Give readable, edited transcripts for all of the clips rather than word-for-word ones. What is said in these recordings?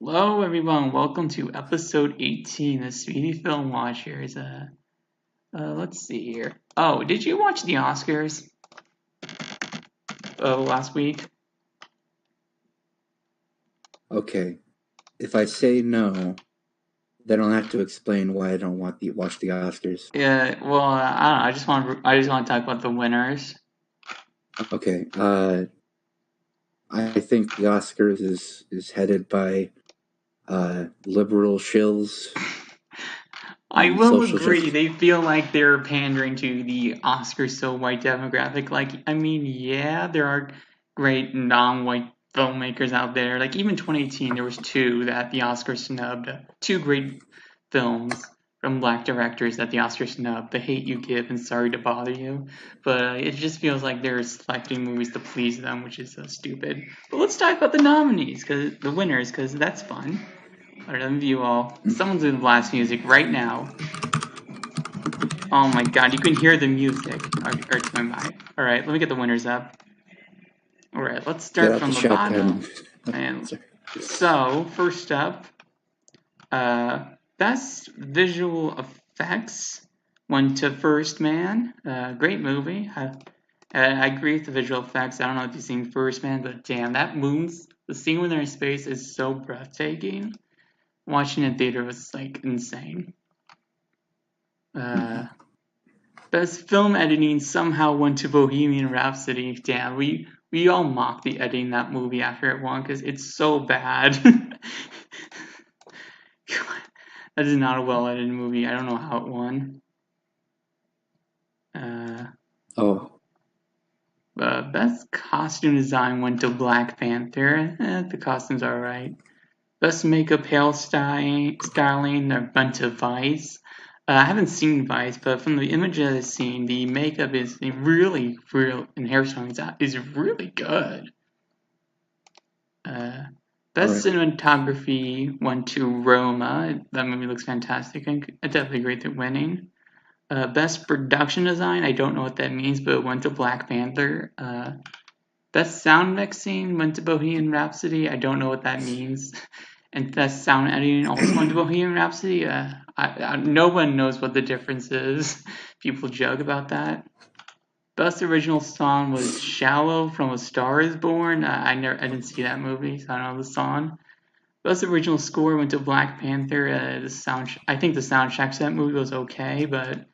Hello, everyone. Welcome to episode 18 of Speedy Film Watchers. Let's see here. Oh, did you watch the Oscars last week? Okay, if I say no, then I'll have to explain why I don't watch the Oscars. Yeah. Well, I don't know. I just want to talk about the winners. Okay, I think the Oscars is headed by liberal shills I and will social agree. justice. They feel like they're pandering to the Oscars so white demographic. Yeah, there are great non-white filmmakers out there. Like even 2018, there was two that the Oscars snubbed. Two great films from black directors that the Oscars snubbed: The Hate You Give and Sorry to Bother You. But it just feels like they're selecting movies to please them, which is so stupid. But let's talk about the nominees, the winners, because that's fun. All right, let me view all. Someone's doing blast music right now. Oh my god, you can hear the music. Hurts my mind. All right, let me get the winners up. All right, let's Get start out the from the shotgun. bottom. And Sorry. so, first up, best visual effects went to First Man. Great movie. I agree with the visual effects. I don't know if you've seen First Man, but damn, the scene when they're in space is so breathtaking. Watching it in theater was like insane. Best film editing somehow went to Bohemian Rhapsody. Damn, we all mocked the editing in that movie after it won because it's so bad. That is not a well edited movie. I don't know how it won. Oh, Best costume design went to Black Panther. The costumes are alright. Best makeup styling went to Vice. I haven't seen Vice, but from the images I've seen, the makeup is really real, and hairstyling is really good. Best all right. cinematography went to Roma. That movie looks fantastic, and I definitely agree with it winning. Best production design, I don't know what that means, but it went to Black Panther. Best sound mixing went to Bohemian Rhapsody. I don't know what that means. And best sound editing also went to Bohemian Rhapsody. No one knows what the difference is. People joke about that. Best original song was "Shallow" from A Star Is Born. I didn't see that movie, so I don't know the song. Best original score went to Black Panther. I think the soundtrack to that movie was okay, but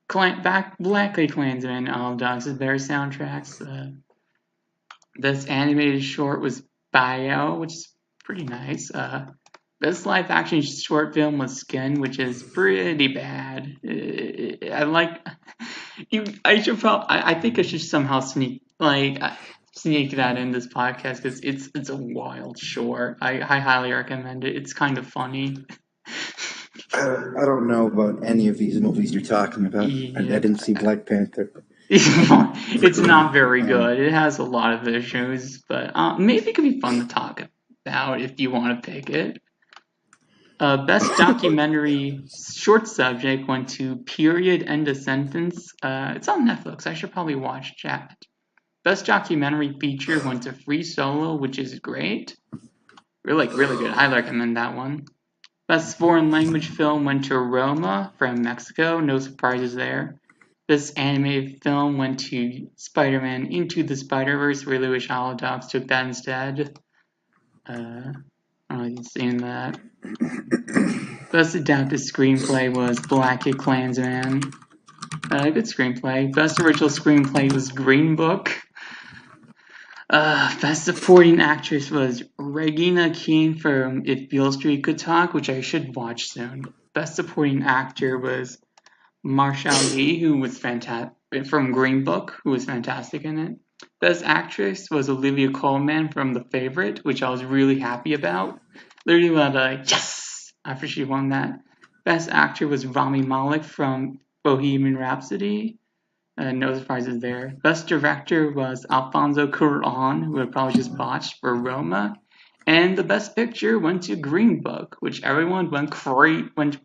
Black Klansman, all dogs is better soundtracks. This animated short was Bio, which is pretty nice. Best live action short film was Skin, which is pretty bad. I like you. I think I should somehow sneak that in this podcast because it's a wild short. I highly recommend it. It's kind of funny. I don't know about any of these movies you're talking about. I Yeah, didn't see Black Panther. it's not very Um, good. It has a lot of issues, but maybe it could be fun to talk about if you want to pick it. Best documentary short subject went to Period End of Sentence. It's on Netflix. I should probably watch that. Best documentary feature went to Free Solo, which is great. Really good. I recommend that one. Best foreign language film went to Roma from Mexico. No surprises there. Best animated film went to Spider-Man Into the Spider-Verse. Really wish Hollow Dogs took that instead. I don't know if you've seen that. Best adapted screenplay was Black Klansman. Good screenplay. Best original screenplay was Green Book. Best supporting actress was Regina King from If Beale Street Could Talk, which I should watch soon. Best supporting actor was Marsha Lee, who was fantastic from Green Book, who was fantastic in it. Best actress was Olivia Colman from The Favorite, which I was really happy about. Literally went yes after she won that. Best actor was Rami Malek from Bohemian Rhapsody. No surprises there. Best director was Alfonso Cuarón, who I probably just botched for Roma. And the best picture went to Green Book, which everyone went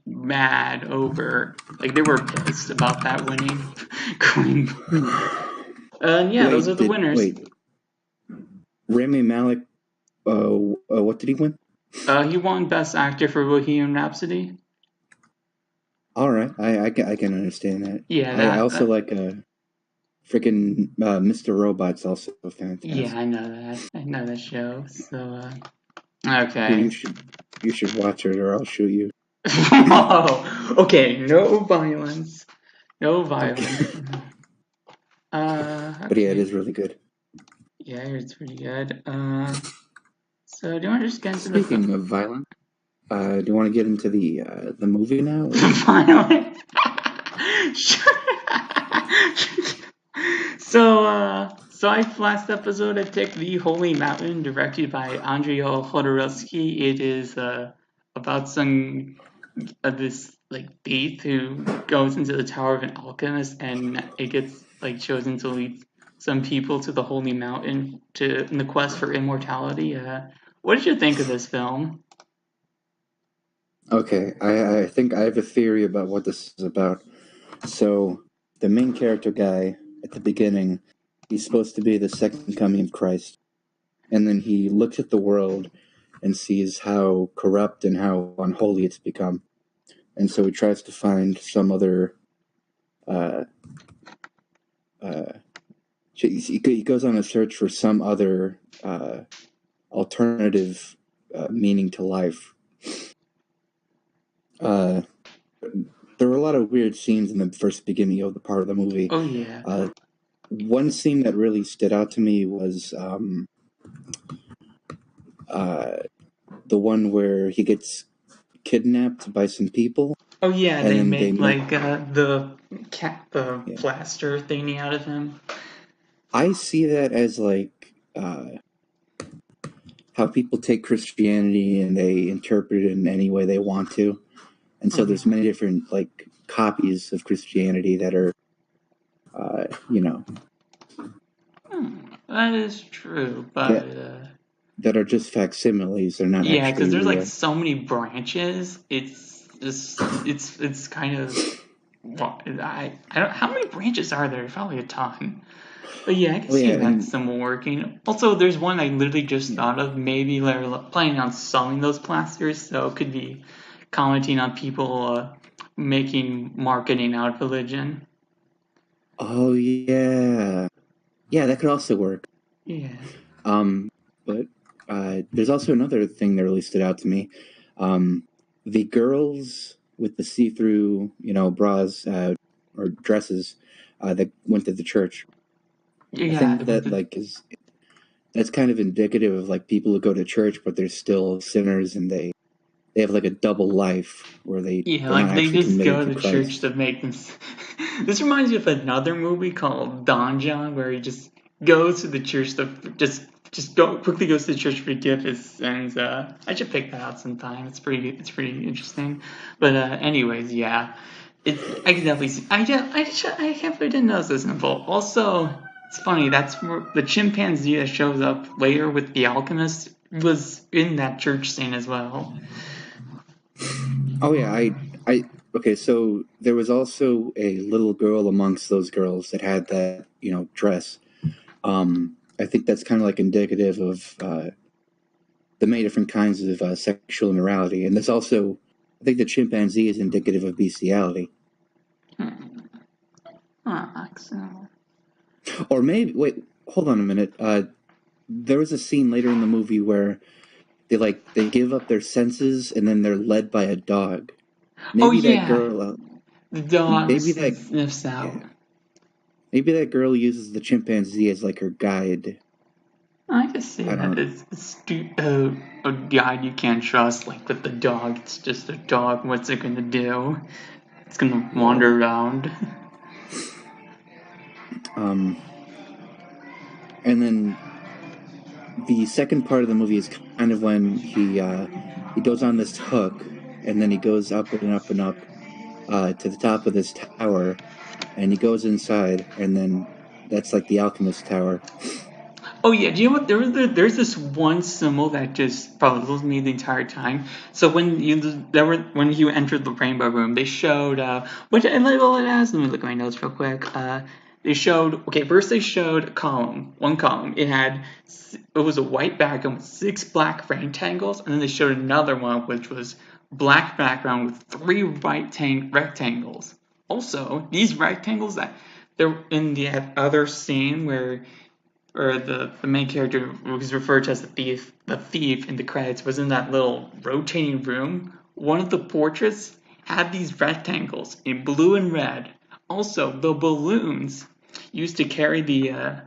mad over. Like they were pissed about that winning. Green Book. And yeah, those are the winners. Rami Malek. What did he win? He won Best Actor for Bohemian Rhapsody. All right, I can understand that. Yeah, I that, also that like freaking Mr. Robot's also yeah, fantastic. I know that. I know that show. So, Dude, okay. you should watch it or I'll shoot you. Whoa. Okay, no violence. No Okay. violence. But yeah, it Okay. is really good. Yeah, it's pretty good. So do you want to just get into the Speaking of violence, do you want to get into the movie now or? violence? Sure. So I last episode I picked The Holy Mountain, directed by Andrei Jodorowsky. It is about some this like thief who goes into the tower of an alchemist, and it gets like chosen to lead some people to the Holy Mountain to in the quest for immortality. What did you think of this film? Okay, I think I have a theory about what this is about. So, the main character guy at the beginning, he's supposed to be the second coming of Christ. And then he looks at the world and sees how corrupt and how unholy it's become. And so he tries to find some other. Uh, uh, he goes on a search for some other alternative meaning to life. Uh, there were a lot of weird scenes in the first beginning of the part of the movie. Oh yeah, Uh, One scene that really stood out to me was uh, the one where he gets kidnapped by some people, oh yeah. and They then they make make. like the Yeah, plaster thingy out of him. I see that as like how people take Christianity and they interpret it in any way they want to, and so there's Mhm. many different like copies of Christianity that are, you know, That is true, yeah, but that are just facsimiles. They're not yeah, actually because there's like real. so many branches. It's just it's kind of well, I don't how many branches are there? Probably a ton. But yeah, I can Oh yeah, see that and symbol working. Also, there's one I literally just yeah. thought of. Maybe they're planning on selling those plasters, so it could be commenting on people making marketing out of religion. Oh yeah, yeah, that could also work. Yeah. Um, but there's also another thing that really stood out to me. Um, the girls with the see-through, bras or dresses that went to the church. I Yeah, think that like is that's kind of indicative of like people who go to church, but they're still sinners, and they have like a double life where yeah, they're not like they actually just committed go to to church Christ. to make them. This reminds me of another movie called Don John, where he just goes to the church to just go quickly goes to the church to forgive his sins. I should pick that out sometime. It's pretty interesting. But anyways, yeah, I can definitely see. I can't believe I didn't know this was simple. Also, it's funny. That's where the chimpanzee that shows up later with the alchemist was in that church scene as well. Oh yeah, I okay. So there was also a little girl amongst those girls that had that dress. I think that's kind of like indicative of the many different kinds of sexual immorality, and there's also, I think the chimpanzee is indicative of bestiality, Hmm. Ah, excellent. or maybe wait, hold on a minute. There was a scene later in the movie where they give up their senses and then they're led by a dog. Oh Maybe that yeah, girl, the dog maybe that sniffs out. yeah, maybe that girl uses the chimpanzee as like her guide. I can see I that. don't. A guide you can't trust. Like with the dog, it's just a dog. What's it gonna do? It's gonna Yeah. wander around. Um, and then the second part of the movie is kind of when he goes on this hook, and then he goes up and up and up to the top of this tower, and he goes inside, and then that's like the alchemist tower. Oh yeah, do you know what? There's this one symbol that just puzzles me the entire time. So when you entered the rainbow room, they showed what label it as. Let me look at my notes real quick. They showed first they showed one column. It was a white background with 6 black rectangles, and then they showed another one which was black background with 3 rectangles. Also, these rectangles that they're in the other scene where the main character was referred to as the thief in the credits was in that little rotating room. One of the portraits had these rectangles in blue and red. Also, the balloons used to carry the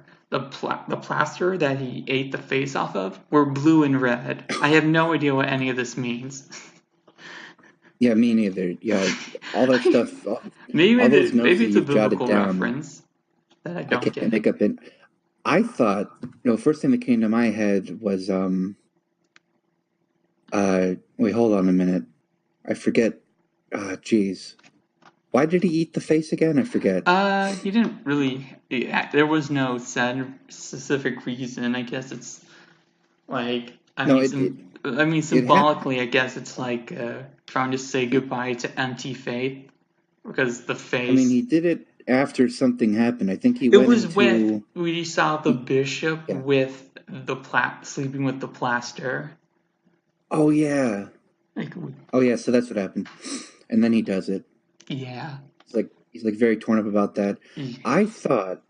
plaster that he ate the face off of were blue and red. I have no idea what any of this means. Yeah, me neither. Yeah, all that stuff, all those notes Maybe that it's a you've jotted biblical down, reference that I I don't can't get. make up in. I thought, first thing that came to my head was, wait, hold on a minute. I forget. Geez. Why did he eat the face again? I forget. He didn't really. Yeah, there was no specific reason. I guess it's like No, it it happened. symbolically, I guess it's like trying to say goodbye to empty faith because the I mean, face. he did it after something happened. I think he It went was with into. we saw the He, bishop yeah. with sleeping with the plaster. Oh yeah. Like, Oh yeah. So that's what happened, and then he does it. yeah. He's like very torn up about that. Yeah. I thought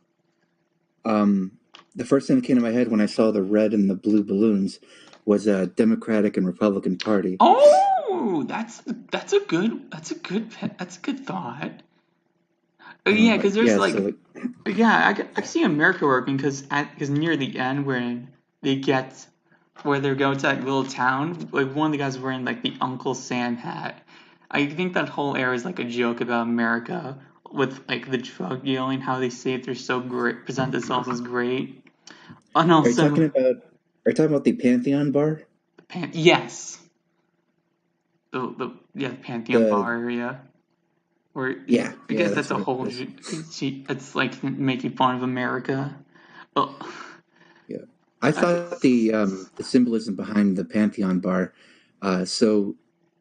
um, the first thing that came to my head when I saw the red and the blue balloons was a Democratic and Republican Party. Oh, that's a good thought. Oh yeah, because there's Yeah. So like yeah, I see America working because near the end when they get where they go to that little town, like one of the guys wearing like the Uncle Sam hat. I think that whole era is like a joke about America with like the drug dealing, how they say they're so great, present themselves as great, and are you also talking about? Are you talking about the Pantheon bar? yes, the Pantheon The bar area. Where Yeah, I yeah, guess that's that's a what it whole. is. It's like making fun of America. Oh, Yeah, I okay. thought the symbolism behind the Pantheon bar.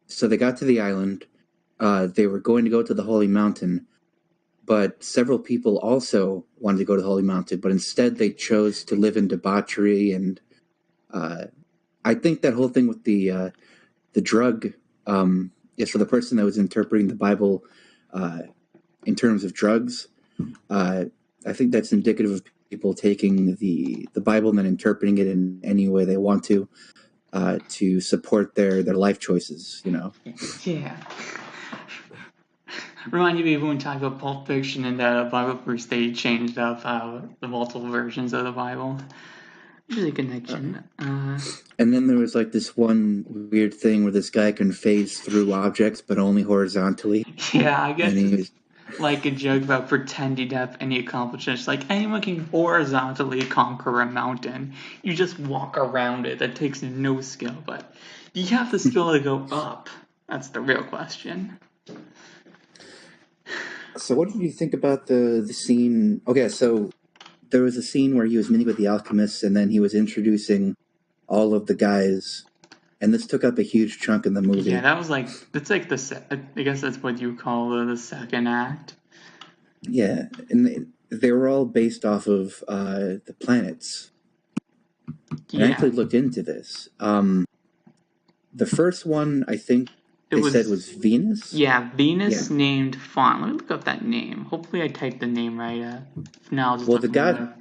So they got to the island. They were going to go to the Holy Mountain, but several people also wanted to go to the Holy Mountain, but instead they chose to live in debauchery. And uh, I think that whole thing with the drug is for the person that was interpreting the Bible uh, in terms of drugs. Uh, I think that's indicative of people taking the Bible and then interpreting it in any way they want to support their life choices. Yeah. Remind me of when we talked about Pulp Fiction and that Bible verse they changed up the multiple versions of the Bible. There's a Uh, connection. and then there was like this one weird thing where this guy can phase through objects, but only horizontally. Yeah, I And guess he it's was, like a joke about pretending to have any accomplishments. Like anyone can horizontally conquer a mountain. You just walk around it. That takes no skill, but you have the skill to go up. That's the real question. so what did you think about the scene? Okay, so there was a scene where he was meeting with the alchemists, and then he was introducing all of the guys, and this took up a huge chunk in the Yeah, movie. that was like that's like I guess that's what you call the second act. Yeah, and they were all based off of the planets. And I Yeah, actually looked into this. The first one, I think it they said was. was Venus. Yeah, Yeah. Venus named Fawn. Let me look up that name. Hopefully, I typed the name right. Now I'll just Well, look it up.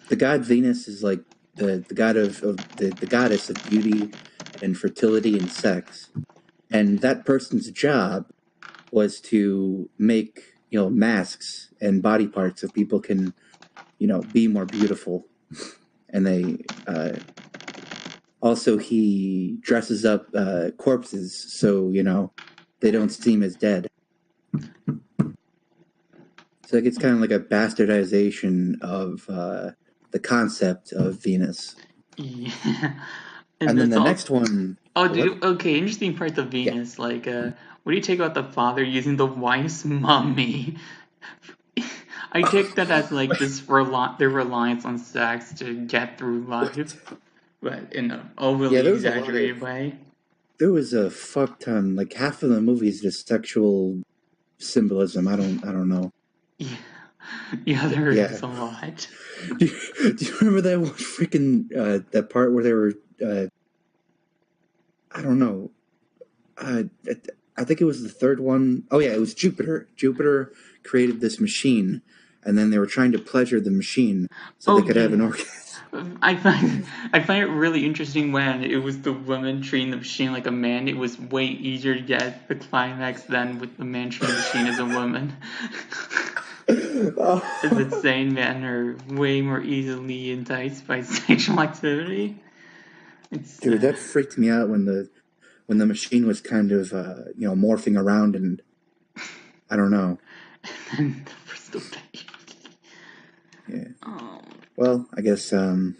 the god Venus is like the god of the goddess of beauty and fertility and sex, and that person's job was to make masks and body parts so people can be more beautiful, and they also he dresses up corpses so they don't seem as dead. So it's kind of like a bastardization of the concept of Venus. Yeah, and And then that's the all. next one, Oh, what? okay, interesting part of Yeah. Venus. Like, what do you take about the father using the wife's mummy? I take that as like their reliance on sex to get through life, but in an Yeah, overly there was a lot of exaggerated way. there was a fuck ton. Like half of the movie is just sexual symbolism. I don't know. Yeah. Yeah, there Yeah. is a lot. Do you remember that one freaking that part where they were I don't know. Uh, I think it was the third one. Oh yeah, it was Jupiter. Jupiter created this machine, and then they were trying to pleasure the machine so Oh they could have an yeah. orgasm. I find it really interesting when it was the woman treating the machine like a man. It was way easier to get the climax than with the man treating the machine as a woman. The Oh. insane men are way more easily enticed by sexual activity. It's Dude, that freaked me out when the machine was kind of morphing around and I don't know. and for the baby. Yeah. Um, Well, I guess yeah. um,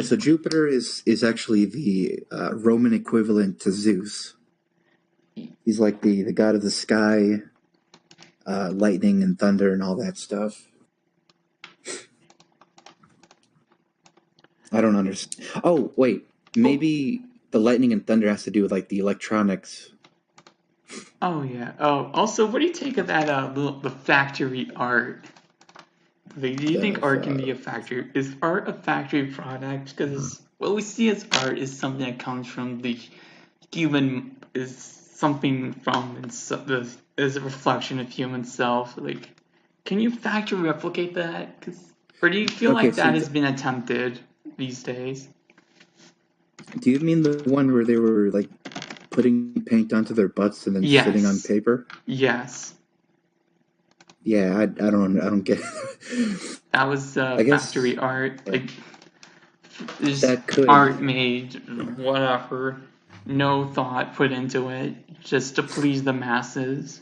So Jupiter is actually the Roman equivalent to Zeus. He's like the god of the sky, lightning and thunder and all that stuff. I don't understand. Oh wait, oh, maybe the lightning and thunder has to do with like the electronics oh yeah. Oh, also, what do you take of that? The factory art. Like, do you think of. art can be a factory? Is art a factory product? Because what we see as art is something that comes from the human, is something from the is a reflection of human self. Like, can you factory replicate that? Or do you feel Okay, like so that has been attempted these days? do you mean the one where they were like putting paint onto their butts and then sitting on Yes. paper? Yes. Yeah, I don't get it. That was I factory guess art. yeah, Like, there's that could. art made, whatever, no thought put into it, just to please the masses.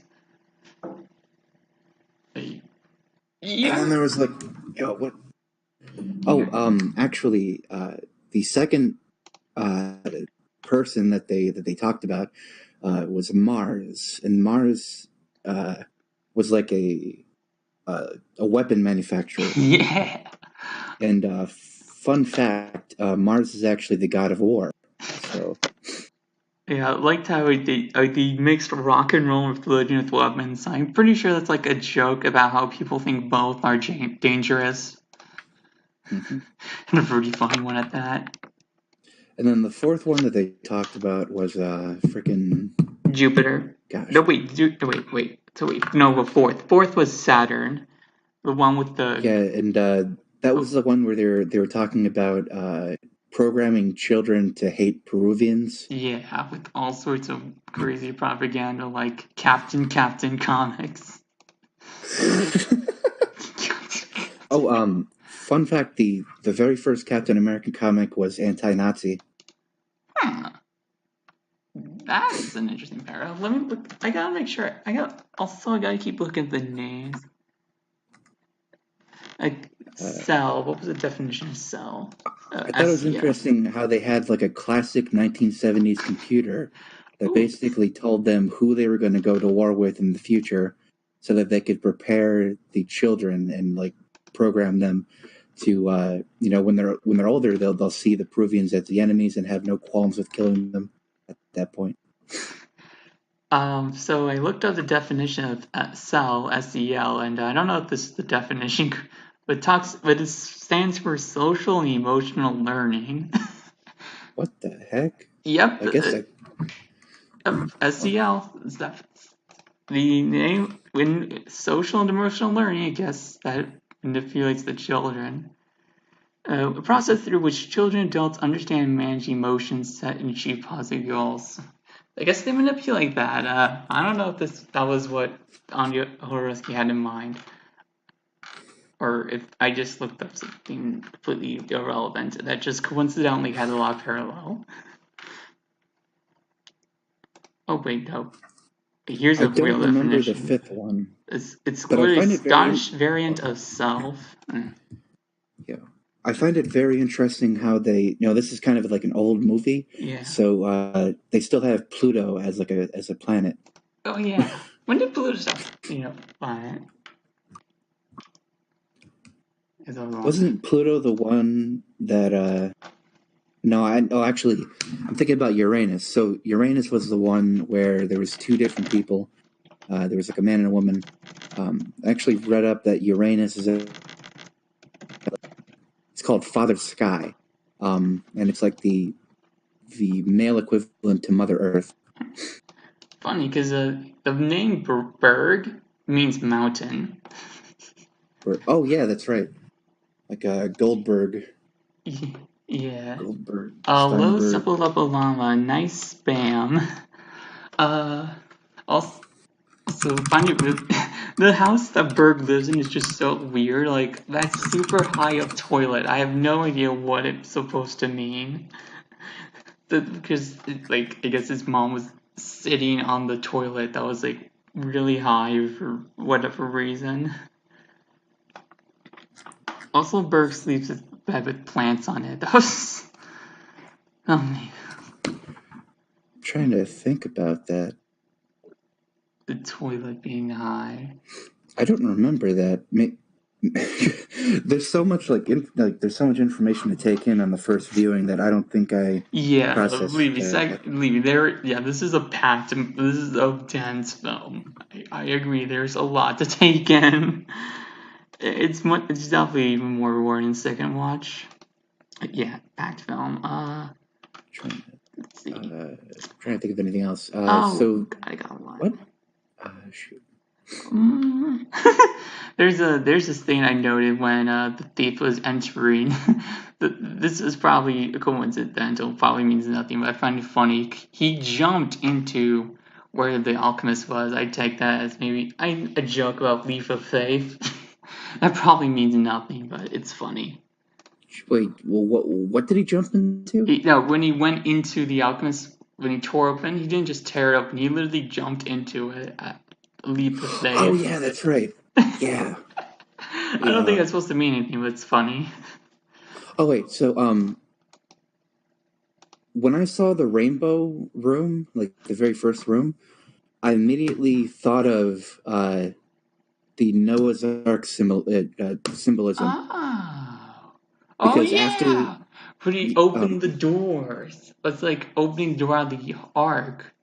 Like, And then you, there was like, what? Oh, actually, the second uh, person that they talked about was Mars, and Mars was like a weapon manufacturer. yeah, And fun fact, Mars is actually the god of war. So yeah. I liked how they mixed rock and roll with religion with weapons. I'm pretty sure that's like a joke about how people think both are dangerous, mhm. and a pretty funny one at that. And then the fourth one that they talked about was freaking Jupiter. No, gosh, wait, wait. So wait, no, the fourth was Saturn, the one with the. yeah, and that was the one where they were talking about programming children to hate Peruvians. Yeah, with all sorts of crazy propaganda like Captain Comics. Oh, fun fact: the very first Captain American comic was anti-Nazi. Huh, that is an interesting paragraph. Let me look. I gotta make sure. I gotta keep looking at the names. Like Uh, cell. What was the definition of cell? I thought it was SEL. interesting how they had like a classic 1970s computer that Ooh. basically told them who they were going to go to war with in the future so that they could prepare the children and like program them to when they're older they'll see the Peruvians as the enemies and have no qualms with killing them at that point. So I looked up the definition of SEL, SEL, and I don't know if this is the definition, but it stands for social and emotional learning. What the heck? Yep, I guess I yep, oh, SEL is that the name when social and emotional learning. I guess that manipulates the children. A process through which children and adults understand and manage emotions, set and achieve positive goals. I guess they manipulate that. I don't know if that was what Anya Horoski had in mind, or if I just looked up something completely irrelevant that just coincidentally had a lot of parallel. Oh wait, no. Here's I a don't real remember the definition. fifth one, It's but I literally find it very Scottish variant oh, of self. yeah. I find it very interesting how this is kind of like an old movie, Yeah. so they still have Pluto as like a planet. Oh yeah. When did Pluto stop? Planet is a long time. Wasn't Pluto the one that no, actually I'm thinking about Uranus. So Uranus was the one where there was two different people. There was like a man and a woman. I actually read up that Uranus it's called Father Sky, and it's like the male equivalent to Mother Earth. Funny, because the name Berg means mountain. Oh yeah, that's right. Like Goldberg, Yeah. Goldberg, Low Steinberg. Llama, nice spam. Uh, also, funny, the house that Berg lives in is just so weird. Like, that super high up toilet. I have no idea what it's supposed to mean. Because, like, I guess his mom was sitting on the toilet that was, like, really high for whatever reason. Also, Berg sleeps in bed with plants on it. That was. Oh, man. I'm trying to think about that. The toilet being high. I don't remember that. There's so much there's so much information to take in on the first viewing that I don't think I Yeah, processed that. believe me, there. Yeah, this is a packed. This is a dense film. I agree. There's a lot to take in. It's definitely even more rewarding second watch. Yeah, packed film. Trying Let's see. trying to think of anything else. Oh, So I got what? one. Shoot. Mm. There's this thing I noted when the thief was entering. This is probably coincidental, probably means nothing, but I find it funny. He jumped into where the alchemist was. I take that as maybe a joke about leap of faith. That probably means nothing, but it's funny. Wait. Well, what did he jump into? No, when he went into the alchemist, when he tore open, he didn't just tear it open. He literally jumped into it at a leap of Oh faith. yeah, that's right. Yeah. I don't think Yeah. that's supposed to mean anything, but it's funny. Oh wait. So when I saw the rainbow room, like the very first room, I immediately thought of the Noah's Ark symbolism Oh. Oh because after yeah. When he opened the um, doors. It's like opening the door of the ark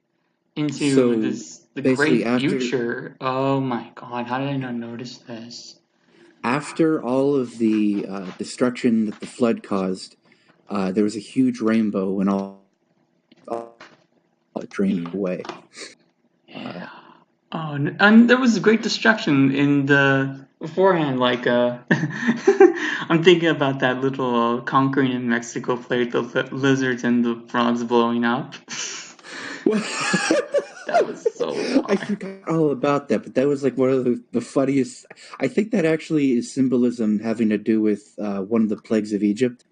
into so this the basically great future. Oh my god, how did I not notice this? after all of the destruction that the flood caused, there was a huge rainbow and all it drained Yeah. away. Yeah. Oh, and there was great destruction in the beforehand. Like, I'm thinking about that little conquering in Mexico plate, the lizards and the frogs blowing up. That was so I fun. forgot all about that, but that was like one of the funniest. I think that actually is symbolism having to do with one of the plagues of Egypt.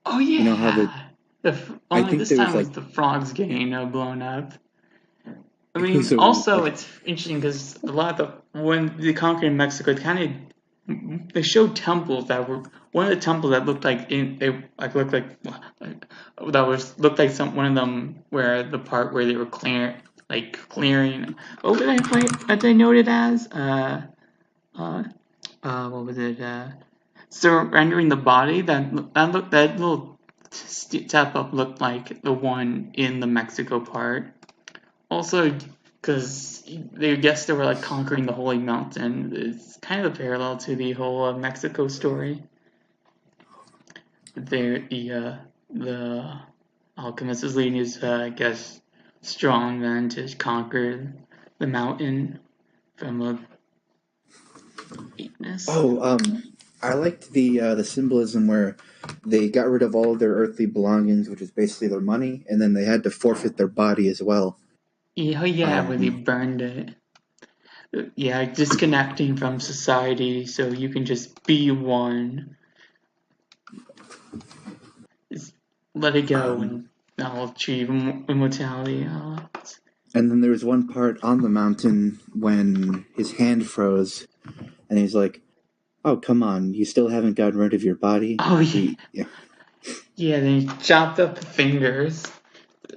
Oh You know how yeah, I only think this there was time was like the frogs getting blown up. I it was mean, a also like it's interesting because a lot of when they conquered in Mexico, it kind of they showed temples that were one of the temples that looked like they like looked like that was looked like some one of them where the part where they were clearing. What did I play? What they noted as uh what was it? Surrendering the body. That little step up looked like the one in the Mexico part. Also, because they guess they were like conquering the Holy Mountain, it's kind of a parallel to the whole Mexico story. The alchemist is leading his, I guess, strong men to conquer the mountain from a weakness. oh I liked the symbolism where they got rid of all of their earthly belongings, which is basically their money, and then they had to forfeit their body as well. Yeah, yeah, where they Um, burned it. Yeah, disconnecting from society so you can just be one. Just let it go um, and I'll achieve immortality. and then there was one part on the mountain when his hand froze, and he's like, "Oh, come on, you still haven't gotten rid of your body." Oh yeah, Yeah, yeah. They chopped up the fingers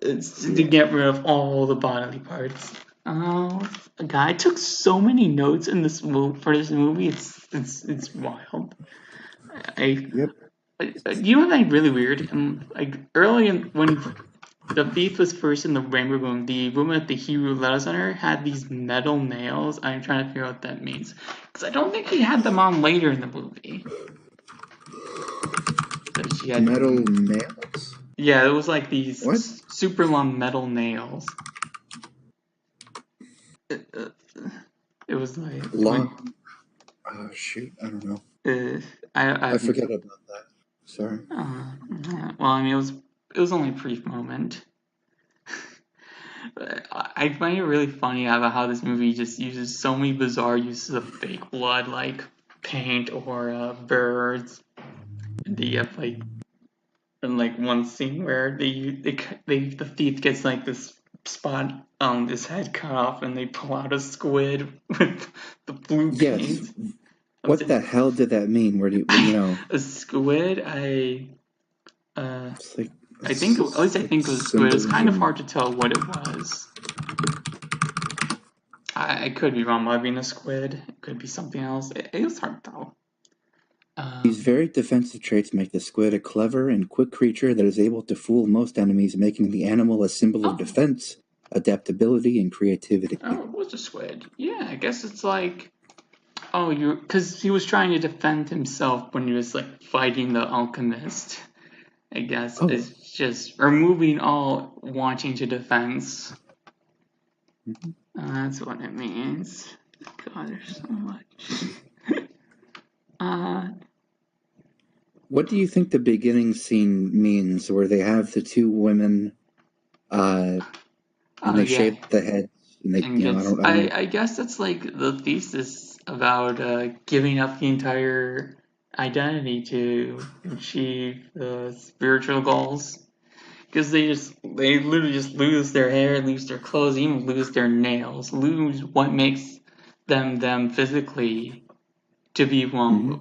to yeah. get rid of all the bodily parts. Oh, a guy took so many notes in this movie for this movie. It's wild. I, Yep. you know what? Like really weird. And like early in when the thief was first in the rainbow room. The woman with the hero letters on her had these metal nails. I'm trying to figure out what that means. Because I don't think he had them on later in the movie. But she had Metal nails? Yeah, it was like these What? super long metal nails. It was like Long. Oh, shoot. I don't know. I I forget about that. Sorry. well, I mean, it was only a brief moment. I find it really funny about how this movie just uses so many bizarre uses of fake blood, like paint or birds. And they have like in like one scene where the thief gets like this spot on his head cut off, and they pull out a squid with the blue Yes. paint. What the hell did that mean? Where do you know? A squid? Uh, It's like I think at least it's I like think it was squid. It's kind of symbolism. hard to tell what it was. I could be wrong about being a squid. It could be something else. It was hard to tell. These very defensive traits make the squid a clever and quick creature that is able to fool most enemies, making the animal a symbol of Oh, defense, adaptability, and creativity. oh, it was a squid. Yeah, I guess it's like because he was trying to defend himself when he was like fighting the alchemist. I guess Oh, it's just removing all wanting to defense. That's what it means. God, there's so much. uh, what do you think the beginning scene means, where they have the two women, and oh they yeah, shape the heads, and they, and gets. I don't know. I guess it's like the thesis about giving up the entire identity to achieve the spiritual goals. Because they literally just lose their hair, lose their clothes, even lose their nails, lose what makes them physically to be Mm-hmm.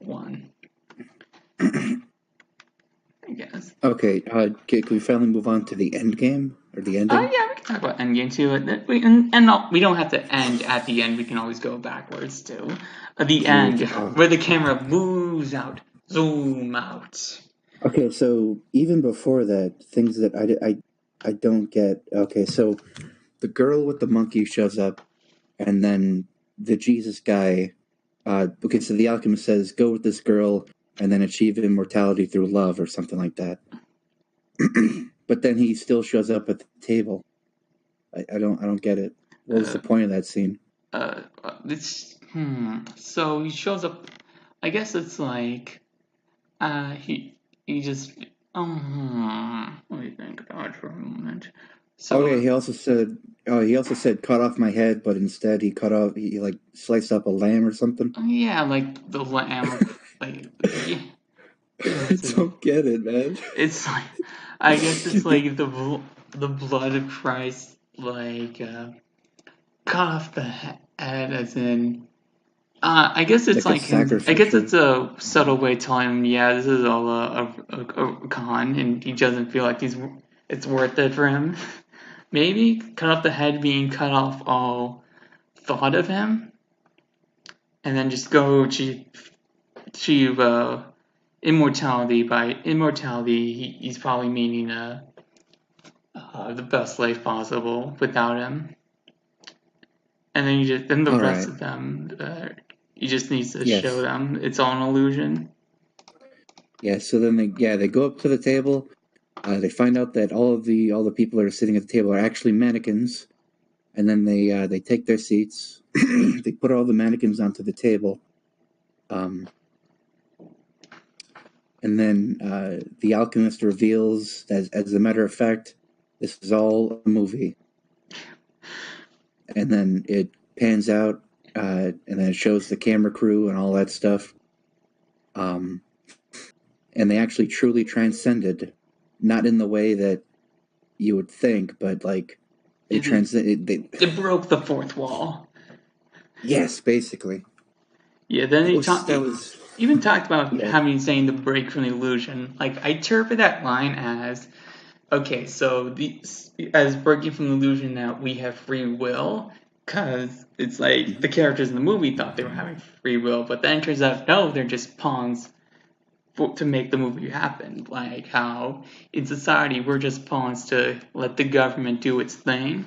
one. I guess. Okay, can we finally move on to the end game or the Oh ending? yeah, we can talk about Endgame too. And no, we don't have to end at the end. We can always go backwards too. The We end, can. where the camera moves out, zoom out. Okay, so even before that, things that I don't get. Okay, so the girl with the monkey shows up, and then the Jesus guy. Okay, so the alchemist says, "Go with this girl, and then achieve immortality through love," or something like that. But then he still shows up at the table. I don't get it. What was the Uh, point of that scene? So he shows up. I guess it's like he just let me think about it for a moment. Oh yeah, So he also said cut off my head, but instead he cut off he like sliced up a lamb or something. yeah, like the lamb, like yeah, I it's don't get it, man. like I guess it's like the blood of Christ, like cut off the head, as in. I guess it's Like a like him. I guess sacrificial. it's a subtle way telling him, yeah, this is all a con, and he doesn't feel like it's worth it for him. Maybe cut off the head being cut off all thought of him, and then just go achieve immortality. By immortality, he's probably meaning the best life possible without him, and then the All rest right. of them, he just needs to show Yes. them it's all an illusion. Yeah. So then they go up to the table. They find out that all the people that are sitting at the table are actually mannequins, and then they take their seats. They put all the mannequins onto the table. Um, and then the alchemist reveals that, as a matter of fact, this is all a movie. And then it pans out, and then it shows the camera crew and all that stuff. Um, and they actually truly transcended, not in the way that you would think, but like they It, transcended. it broke the fourth wall. Yes, basically. Yeah, then That was even talked about yeah. having saying the break from the illusion. Like I interpret that line as okay, so as breaking from the illusion that we have free will, because it's like the characters in the movie thought they were having free will, but then it turns out no, they're just pawns to make the movie happen. Like how in society we're just pawns to let the government do its thing.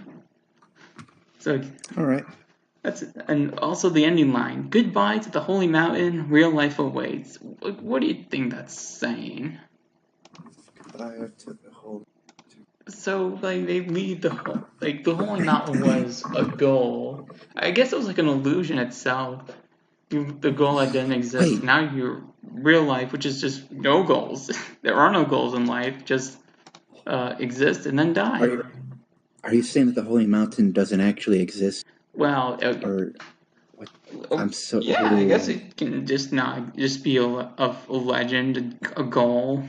So All right. and also the ending line: "Goodbye to the holy mountain, real life awaits." What do you think that's saying? Goodbye to the whole. So like they leave the holy mountain was a goal. I guess it was like an illusion itself. The goal that didn't exist. Wait, Now you're real life, which is just no goals. There are no goals in life. Just exist and then die. are you saying that the Holy Mountain doesn't actually exist? Well, Or what? oh, I'm so. yeah, I guess it can just not just be a legend, a goal,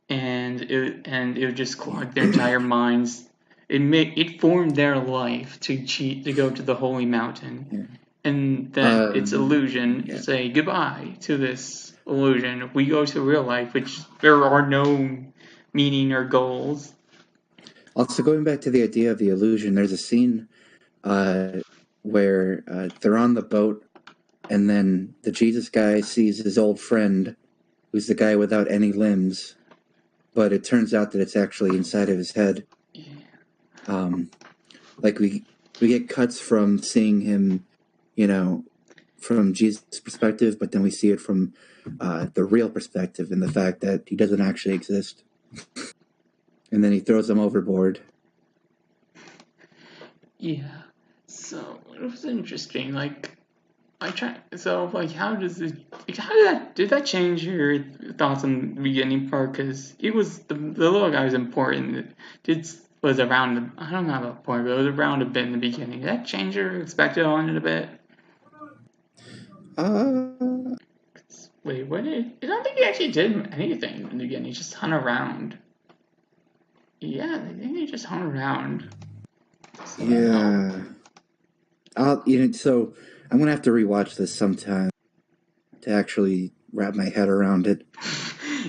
and it would just clog their entire minds. It formed their life to cheat to go to the holy mountain, Yeah. and then its illusion Yeah. say goodbye to this illusion. We go to real life, which there are no meaning or goals. Also, going back to the idea of the illusion, there's a scene where they're on the boat, and then the Jesus guy sees his old friend, who's the guy without any limbs, but it turns out that it's actually inside of his head. Like we get cuts from seeing him, from Jesus' perspective, but then we see it from the real perspective and the fact that he doesn't actually exist. And then he throws him overboard. Yeah. So it was interesting. Like I try. So like, how does it? Like, how did that change your thoughts on the beginning part? Because it was the little guy was important. It was around. I don't know about point, but it was around a bit in the beginning. Did that change your perspective on it a bit? Uh, Wait, what did? I don't think he actually did anything in the beginning. He just hung around. Yeah, I think he just hung around. So, yeah. So I'm gonna have to rewatch this sometime to actually wrap my head around it.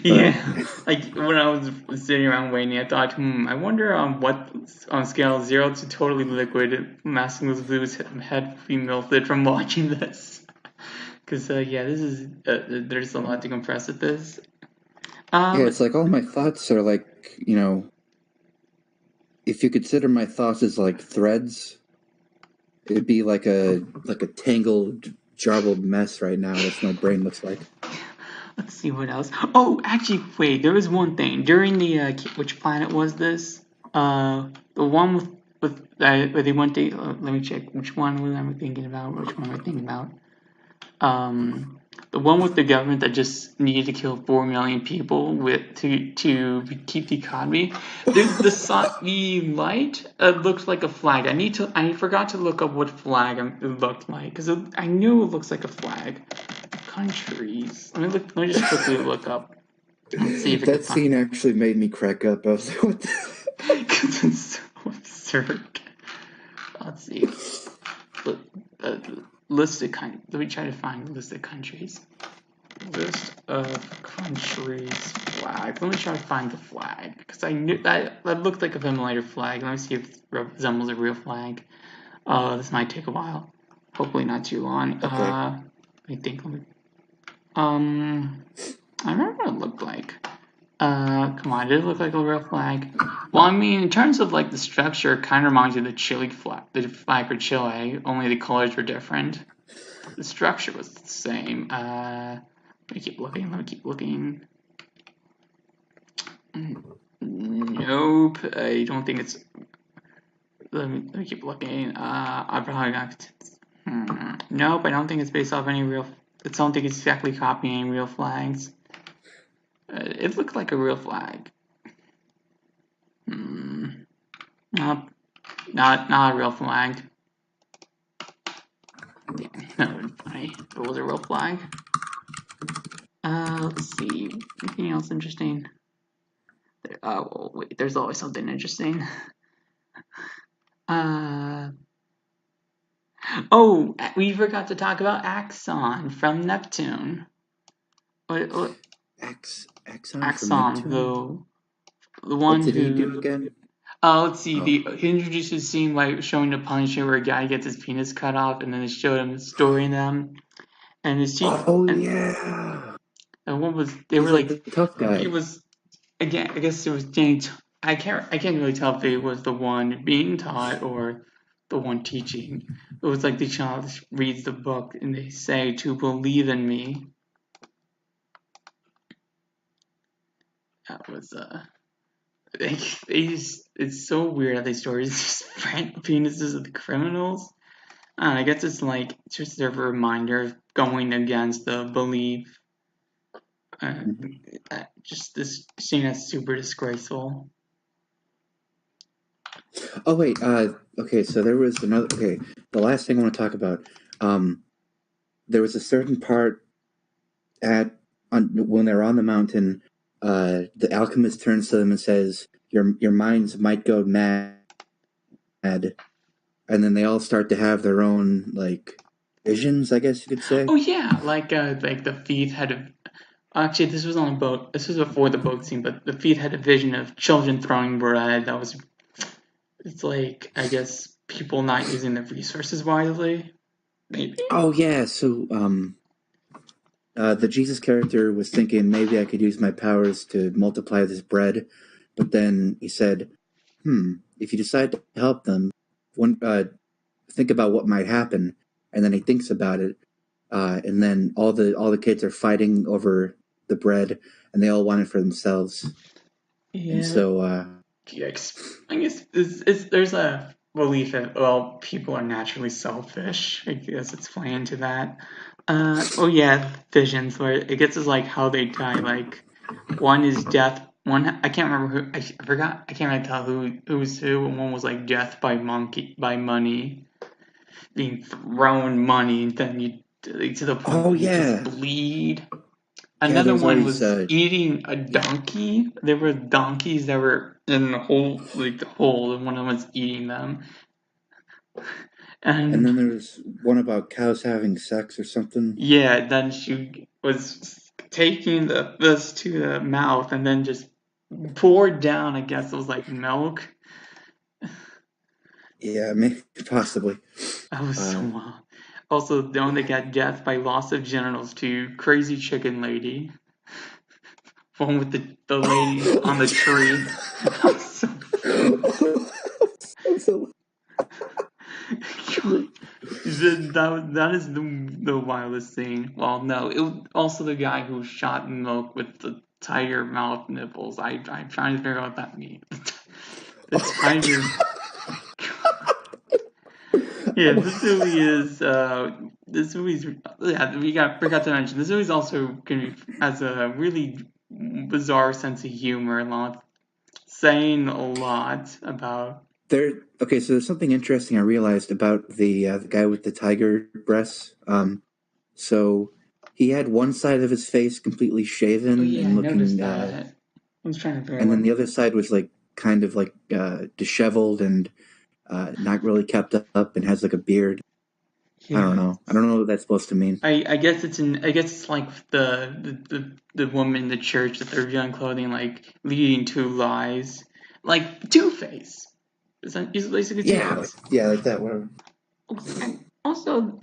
yeah, like when I was sitting around waiting, I thought, I wonder on what on scale of 0 to totally liquid, MasterLeoBlue's head will be melted from watching this. Because yeah, this is there's a lot to compress with this. Yeah, But it's like all my thoughts are like, if you consider my thoughts as like threads, it'd be like a tangled, jarbled mess right now. That's what my brain looks like. let's see what else. Oh, actually, wait. There was one thing during the which planet was this? The one where they went to. Let me check. Which one was I thinking about? Which one am I thinking about? The one with the government that just needed to kill 4 million people to keep the economy. The light looked like a flag. I forgot to look up what flag it looked like because I knew it looks like a flag. Countries. Let me just quickly look up. Let's see if I can That find. scene actually made me crack up. I was like, what the? Because it's so absurd. Let's see. Look, list of Let me try to find list of countries. List of countries flag. Let me try to find the flag because I knew that looked like a familiar flag. Let me see if it resembles a real flag. This might take a while. Hopefully not too long. Okay. Let me think. I remember what it looked like. Come on, did it look like a real flag? Well, I mean, in terms of like the structure, it kind of reminds you of the Chile flag, the flag for Chile. Only the colors were different. The structure was the same. Let me keep looking. Let me keep looking. Nope, I don't think it's. Let me keep looking. I probably not. Nope, I don't think it's based off any real. I don't think it's exactly copying real flags. It looked like a real flag. Nope, not a real flag. Damn, that would be funny if it was a real flag. Let's see. Anything else interesting? Well, wait, there's always something interesting. Oh, we forgot to talk about Axon from Neptune. Axon from Axon, Neptune? the What one did he do who. again? Let's see. He introduced a scene like showing the Punisher where a guy gets his penis cut off, and then they showed him storing them, and his chief. Oh, yeah. What was they He's were like like? the tough It guy. was again. I guess it was James. I can't really tell if it was the one being taught or the one teaching. It was like the child reads the book and they say to believe in me. That was they just, it's so weird how they stories just penises of the criminals. I guess it's like just a reminder of going against the belief. Uh, Mhm. just this scene is super disgraceful. Oh wait, okay, so there was another. Okay, the last thing I want to talk about. Um, there was a certain part when they're on the mountain. The alchemist turns to them and says, "Your minds might go mad," and then they all start to have their own like visions, I guess you could say. Oh yeah, like the thief had a. Actually, this was on a boat. This was before the boat scene, but the thief had a vision of children throwing bread. That was. It's like I guess people not using the resources wisely. Maybe. Oh yeah, so the Jesus character was thinking maybe I could use my powers to multiply this bread, but then he said, if you decide to help them, one, think about what might happen." And then he thinks about it, and then all the kids are fighting over the bread, and they all want it for themselves. And Yeah. so, I guess there's a belief that well people are naturally selfish. I guess it's playing into that. Oh yeah, visions where it gets us like how they die. Like one is death. One I can't remember who I forgot. I can't really tell who's who. And one was like death by money, being thrown money, and then you to the point oh where you just yeah, bleed. yeah, Another there's one always, was eating a donkey. There were donkeys that were in the hole, like the hole, and one of them was eating them. and And then there's one about cows having sex or something. yeah, then she was taking this to the mouth and then just poured down. I guess it was like milk. Yeah, maybe possibly. That was so Uh, wild. Also, the one that got death by loss of genitals to Crazy Chicken Lady. One with the lady on the tree. That was so so funny. That is the wildest thing. Well, no, it was also the guy who shot milk with the tiger mouth nipples. I'm trying to figure out what that means. The tiger. Yeah, this movie is. This movie's. Yeah, we forgot to mention. This movie's also has a really bizarre sense of humor. A lot saying a lot about. okay, so there's something interesting I realized about the guy with the tiger breasts. So he had one side of his face completely Oh shaven yeah, and I noticed looking, that. I was trying to figure out and then what. the other side was like kind of like disheveled and not really kept up, and has like a beard. I Yeah, don't know. I don't know what that's supposed to mean. I guess it's in I guess it's like the woman in the church that they're young clothing like leading to lies. Like Two Face. Is basically Two Face. Yeah, like that. Whatever. And also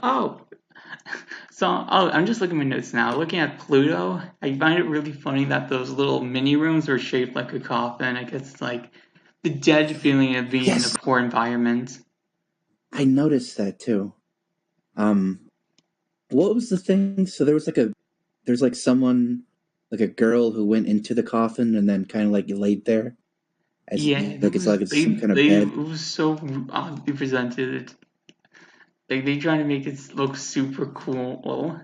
so I'm just looking at my notes now. Looking at Pluto, I find it really funny that those little mini rooms were shaped like a coffin. I guess it's like the dead feeling of being in a Yes, poor environment. I noticed that too. Um, what was the thing? So there's like someone, like a girl who went into the coffin and then kind of like laid there as Yeah, like it's some kind of they it bed. was so oddly presented. Like they try to make it look super cool.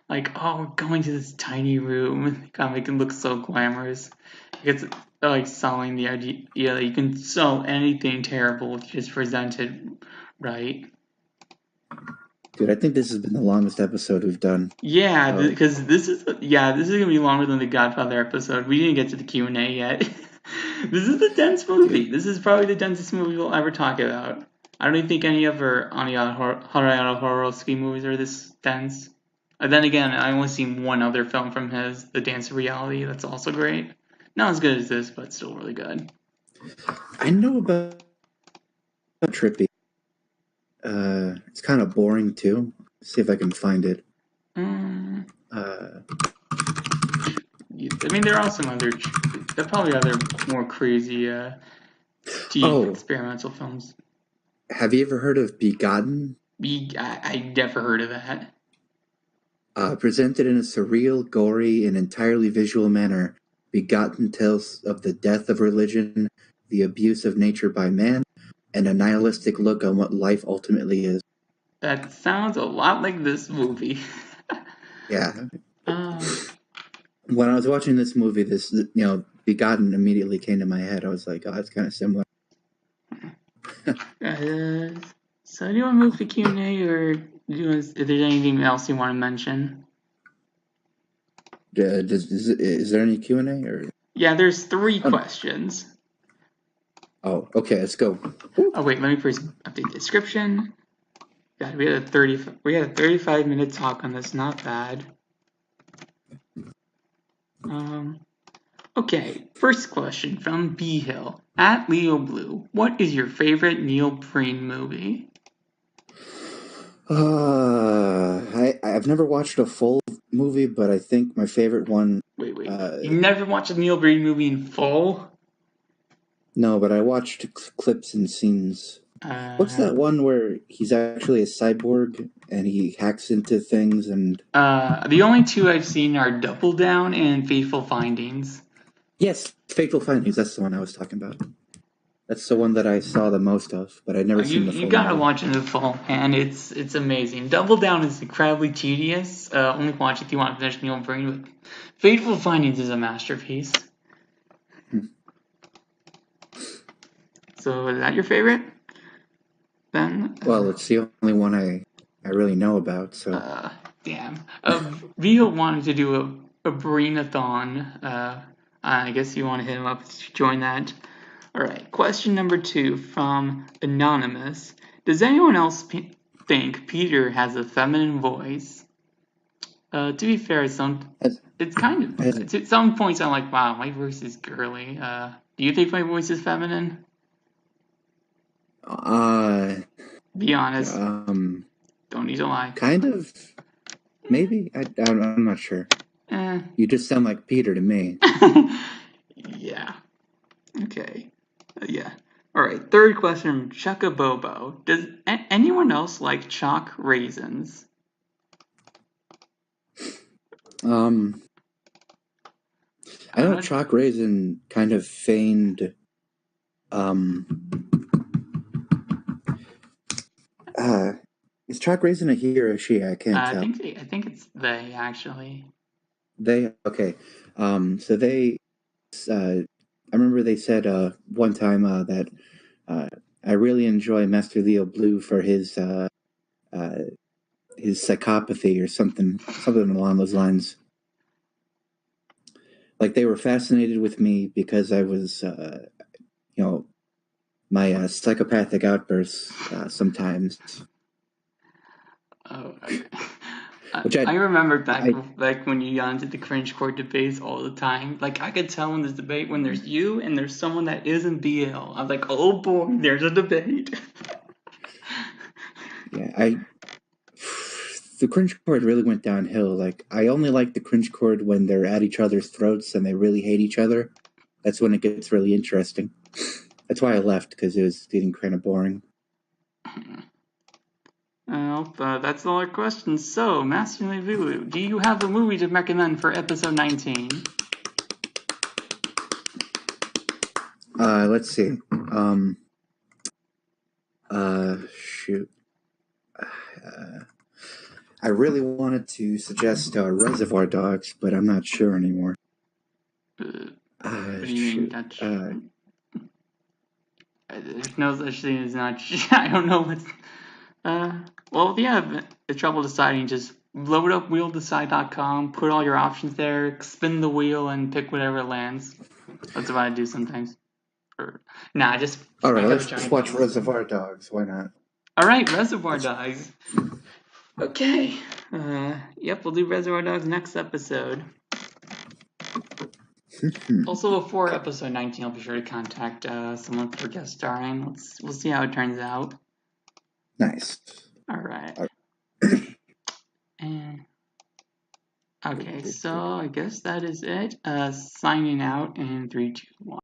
Like, oh, we're going to this tiny room. They gotta make it look so glamorous. It's like selling the idea that you can sell anything terrible if you just present it right. Dude, I think this has been the longest episode we've done. Yeah, Oh, because this is gonna be longer than the Godfather episode. We didn't get to the Q&A yet. This is the dense movie. dude. This is probably the densest movie we'll ever talk about. I don't even think any of our Harayana Horowski movies are this dense. And then again, I only seen one other film from his, The Dance of Reality. That's also great. Not as good as this, but still really good. I know about Trippy. It's kind of boring too. See if I can find it. Mm, Uh, I mean, there are some other, there are probably other more crazy, deep experimental films. Have you ever heard of Begotten? I never heard of that. Presented in a surreal, gory, and entirely visual manner, Begotten tells of the death of religion, the abuse of nature by man, and a nihilistic look on what life ultimately is. That sounds a lot like this movie. Yeah. When I was watching this movie, Begotten immediately came to my head. I was like, oh, it's kind of similar. So do you want to move to Q&A, or is there anything else you want to mention? Is there any Q&A? Or? Yeah, there's 3 questions. Oh, okay, let's go. Oh wait, let me first update the description. God, we had a 35-minute talk on this. Not bad. Okay, first question from B Hill at LeoBlue. What is your favorite Neil Breen movie? I've never watched a full movie, but I think my favorite one. Wait. You never watched a Neil Breen movie in full? No, but I watched clips and scenes. What's that one where he's actually a cyborg and he hacks into things and? The only 2 I've seen are Double Down and Fateful Findings. Yes, Fateful Findings. That's the one I was talking about. That's the one that I saw the most of, but I'd never seen the full. You gotta watch it in full, and it's amazing. Double Down is incredibly tedious. Only watch it if you want to finish Neil Breen. But Fateful Findings is a masterpiece. So is that your favorite? Then? Well, it's the only one I really know about. So. Damn. Vio wanted to do a Breen-a-thon. I guess you want to hit him up to join that. Alright, question number 2 from Anonymous. Does anyone else think Peter has a feminine voice? To be fair, it's kind of... At some points I'm like, wow, my voice is girly. Do you think my voice is feminine? Be honest. Don't need to lie. Kind of. Maybe. I'm not sure. You just sound like Peter to me. Yeah. Okay. Yeah. Alright, third question from Chuckabobo. Does anyone else like chalk raisins? I know chalk raisin kind of feigned is chalk raisin a he or a she? I can't tell. I think it's they, actually. They? Okay. So they I remember they said one time that I really enjoy MasterLeoBlue for his psychopathy or something along those lines. Like they were fascinated with me because I was, my psychopathic outbursts sometimes. Oh, okay. I remember back when you got into the cringe court debates all the time. Like, I could tell in this debate when there's you and there's someone that isn't BL. I'm like, oh boy, there's a debate. Yeah, the cringe court really went downhill. Like, I only like the cringe court when they're at each other's throats and they really hate each other. That's when it gets really interesting. That's why I left, because it was getting kind of boring. Well, that's all our questions. So, MasterLeoBlue, do you have a movie to recommend for episode 19? Let's see. Shoot. I really wanted to suggest Reservoir Dogs, but I'm not sure anymore. What do you mean? There's no such thing as not. I don't know what's. Well, if you have trouble deciding, just load up wheeldecide.com, put all your options there, spin the wheel, and pick whatever lands. That's what I do sometimes. Just. Alright, let's watch Reservoir Dogs. Why not? Alright, Reservoir Dogs. Okay. Yep, we'll do Reservoir Dogs next episode. Also, before episode 19, I'll be sure to contact someone for guest starring. We'll see how it turns out. Nice. All right. And Okay, so I guess that is it. Signing out in 3, 2, 1.